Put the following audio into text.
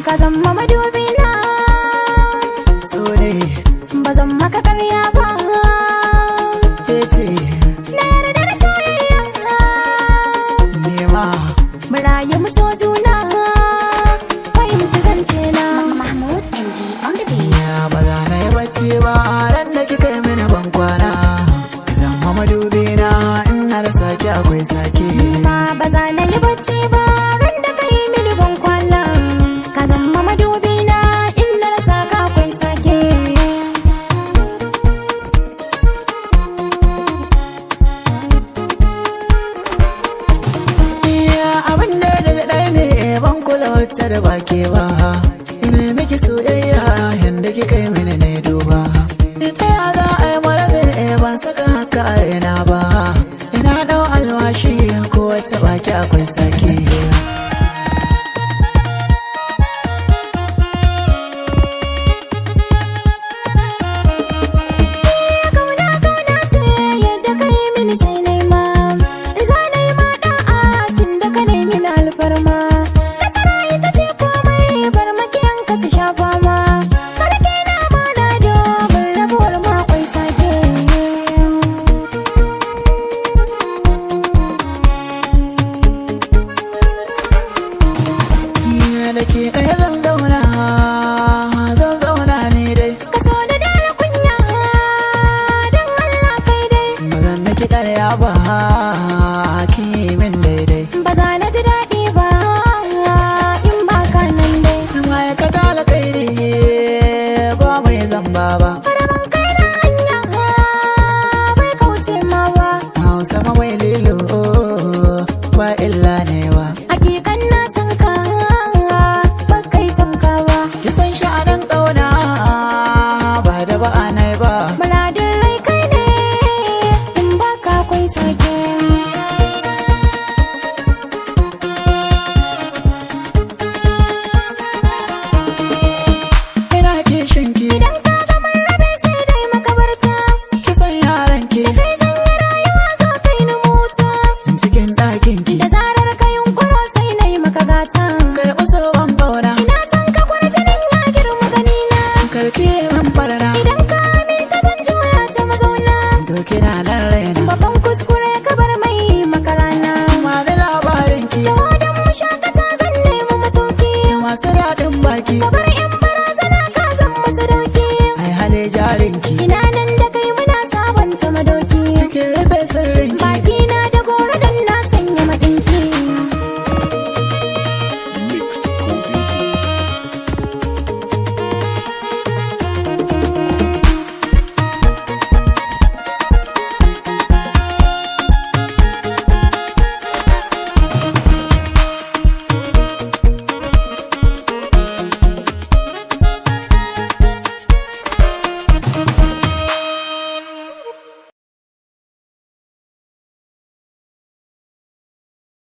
Ka zama madubi na so ne ba zan maka karya ba. ce Na yarda da soyayya nema mu rayu mu so juna, fahimci zance na. Mahmoud NG on the beat. ya ba za na yi bacci ba ran da kika yi mini ban kwana zama madubi na ina da sake akwai sake Ba za na yi bacci ba ran da ka yi mini ban kwana. Ka zama madubi na in na rasa ka akwai sake. abin da daga ɗaya ne ban kula wacce da ba ke ba ina miki soyayya yanda kika yi mini na duba ita ya za a yi marabe ban saka haka a raina ba ina ɗau alwashi ko wata baki akwai sake Kauna ce yadda ka yi mini sai na yi ma. Za na yi ma da'a tun da ka nemi na alfarma. Nasara ita ce komai bar makiyanka su sha fama. Karke na mana domin rabuwar makwai sake. da ke ɗaya zan zauna ne dai Ka so da dare kunya don Allah kai dai. ba zan miki ƙarya ba ki yi min daidai Ba za na ji daɗi ba in ba ka nan dai. ma'aikata alkhairi ba mai zamba ba Karaman kai na hanya bai kauce ma ba. hausa ma mai lilo ba illa ne ba Hakikan na san ka ba kai tamka ba. kisan sha'anin ƙauna ba da ba'anai ba Muradin rai kai ne in ba ka kwai sake. ina kishin ki Idan ka ga mun rabe sai dai makabarta. kisan yaran ki Sai sanya rayuwa zo kai ni mota. cikin ɗakin ki Da zarar ka yunkuro sai na yi maka gata. karɓi soban ƙauna Ina son ka kwarjinin ya girma ganina. karki min farna Idan ka aminta zan juya ta mazauna. to kina nan raina Babban kuskure ka bar mai makarana. ma da labarin ki Da wadan mu shakata zan nemi masauki. masu daɗin baki Kabar 'yan barazana ka zan musu dauki. ai hale jarin ki Ina na